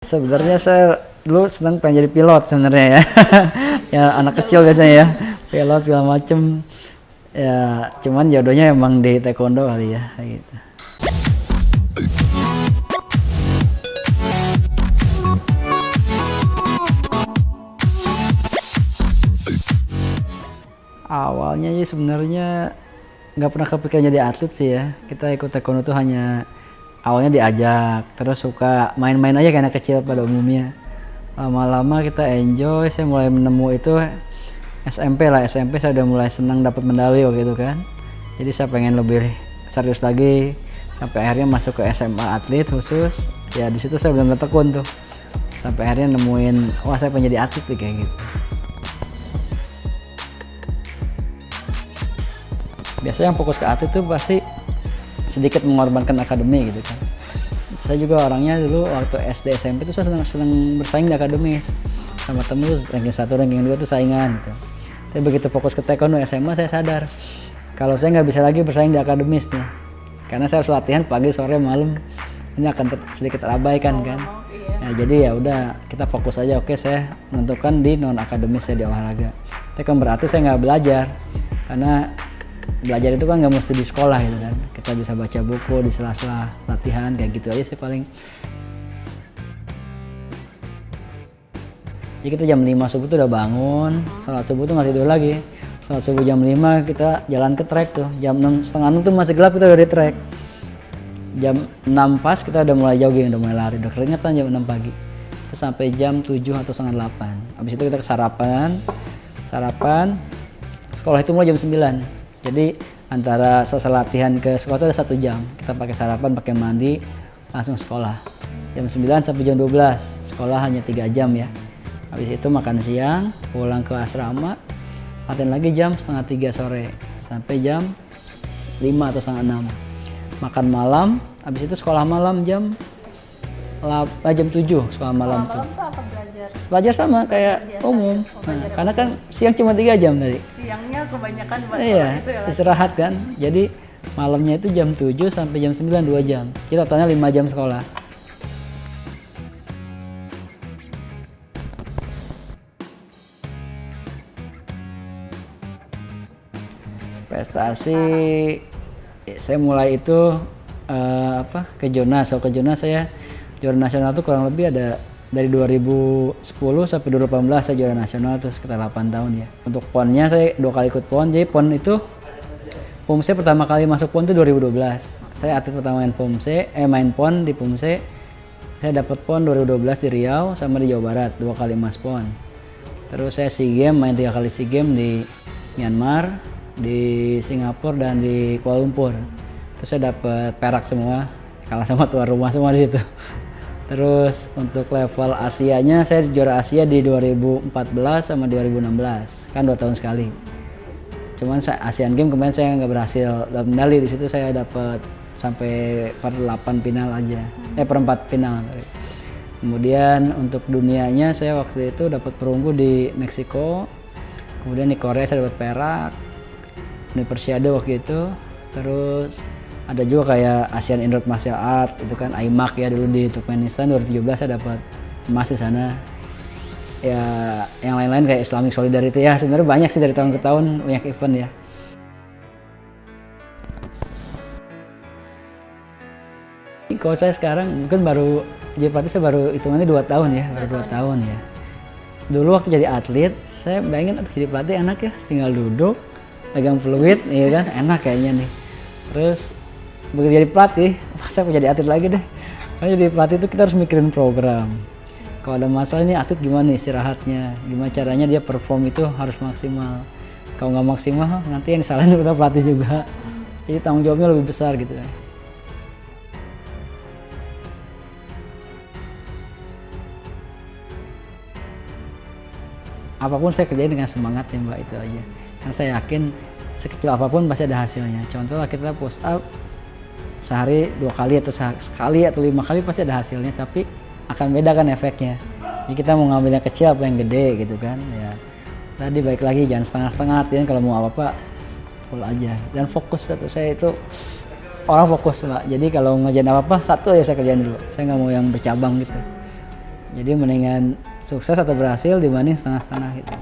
Sebenarnya saya dulu senang pengen jadi pilot sebenarnya ya. Ya anak kecil biasanya ya, pilot segala macem. Ya cuman jodohnya emang di taekwondo kali ya gitu. Awalnya sih sebenarnya nggak pernah kepikiran jadi atlet sih ya. Kita ikut taekwondo tuh hanya awalnya diajak, terus suka main-main aja kayak anak kecil pada umumnya. Lama-lama kita enjoy, saya mulai menemu itu SMP lah. SMP saya udah mulai senang dapat medali waktu itu kan. Jadi saya pengen lebih serius lagi sampai akhirnya masuk ke SMA atlet khusus. Ya di situ saya benar-benar tekun tuh. Sampai akhirnya nemuin wah saya pengen jadi atlet nih kayak gitu. Biasanya yang fokus ke atlet tuh pasti sedikit mengorbankan akademi gitu kan. Saya juga orangnya dulu waktu SD SMP tuh saya senang bersaing di akademis sama temen tuh ranking 1 ranking 2 tuh saingan gitu. Tapi begitu fokus ke taekwondo SMA saya sadar kalau saya nggak bisa lagi bersaing di akademis nih, karena saya harus latihan pagi sore malam, ini akan sedikit terabaikan kan. Nah, jadi ya udah kita fokus aja. Oke, saya menentukan di non akademis saya di olahraga. Tapi kan berarti saya nggak belajar, karena belajar itu kan nggak mesti di sekolah gitu kan. Kita bisa baca buku di sela-sela latihan kayak gitu aja sih paling. Jadi kita jam 5 subuh tuh udah bangun, sholat subuh tuh nggak tidur lagi. Sholat subuh jam 5 kita jalan ke trek tuh. Jam 6, setengah 6 tuh masih gelap kita udah di trek. Jam 6 pas kita udah mulai jogging, udah mulai lari, udah keringetan jam 6 pagi. Terus sampai jam 7 atau setengah 8. Habis itu kita sarapan. Sekolah itu mulai jam 9. Jadi antara selesai latihan ke sekolah itu ada 1 jam. Kita pakai sarapan, pakai mandi, langsung sekolah. Jam 9 sampai jam 12. Sekolah hanya 3 jam ya. Habis itu makan siang, pulang ke asrama, latihan lagi jam setengah 3 sore sampai jam 5 atau setengah 6. Makan malam, habis itu sekolah malam jam 7 sekolah malam tuh. Apa belajar? Belajar sama kayak umum. Nah, karena kan siang cuma 3 jam tadi. Siangnya kebanyakan buat Iya, itu ya. istirahat kan. Jadi malamnya itu jam 7 sampai jam 9 2 jam. Jadi totalnya 5 jam sekolah. Prestasi saya mulai itu ke Jonas. Ke Jonas saya juara nasional tuh kurang lebih ada dari 2010 sampai 2018 saya juara nasional tuh sekitar 8 tahun ya. Untuk ponnya saya 2 kali ikut pon. Jadi pon itu PUMSE pertama kali masuk pon itu 2012. Saya atlet pertama main pon di PUMSE. Saya dapat pon 2012 di Riau sama di Jawa Barat 2 kali emas pon. Terus saya SEA Games main 3 kali SEA Games di Myanmar, di Singapura dan di Kuala Lumpur. Terus saya dapat perak semua, kalah sama tuan rumah semua di situ. Terus untuk level Asianya saya juara Asia di 2014 sama 2016, kan 2 tahun sekali. Cuman Asian Games kemarin saya nggak berhasil dapat medali. Di situ saya dapat sampai per 8 final aja, per 4 final. Kemudian untuk dunianya saya waktu itu dapat perunggu di Meksiko, kemudian di Korea saya dapat perak, di Persiade waktu itu. Terus ada juga kayak Asian Indoor Martial Art itu kan IMAC ya dulu di Turkmenistan 2017 saya dapat emas di sana. Ya yang lain-lain kayak Islamic Solidarity ya sebenarnya banyak sih dari tahun ke tahun banyak event ya. Kalau saya sekarang mungkin baru jadi pelatih saya baru hitungannya 2 tahun ya, baru 2 tahun ya. Dulu waktu jadi atlet saya bayangin jadi pelatih enak ya, tinggal duduk, pegang fluid, ya kan enak kayaknya nih. Terus begitu jadi pelatih, saya mau jadi atlet lagi deh. Karena jadi pelatih itu kita harus mikirin program. Kalau ada masalah nih atlet gimana nih istirahatnya, gimana caranya dia perform itu harus maksimal. Kalau nggak maksimal nanti yang disalahin kita pelatih juga. Jadi tanggung jawabnya lebih besar gitu ya. Apapun saya kerjain dengan semangat sih Mbak, itu aja. Karena saya yakin sekecil apapun pasti ada hasilnya. Contoh lah kita push up sehari 2 kali atau sekali atau 5 kali pasti ada hasilnya, tapi akan beda kan efeknya. Jadi kita mau ngambil yang kecil apa yang gede gitu kan ya. Tadi baik lagi jangan setengah-setengah, artinya kalau mau apa-apa full aja dan fokus. Saya itu orang fokus Mbak. Jadi kalau ngerjain apa-apa satu aja saya kerjain dulu. Saya nggak mau yang bercabang gitu. Jadi mendingan sukses atau berhasil dibanding setengah-setengah gitu.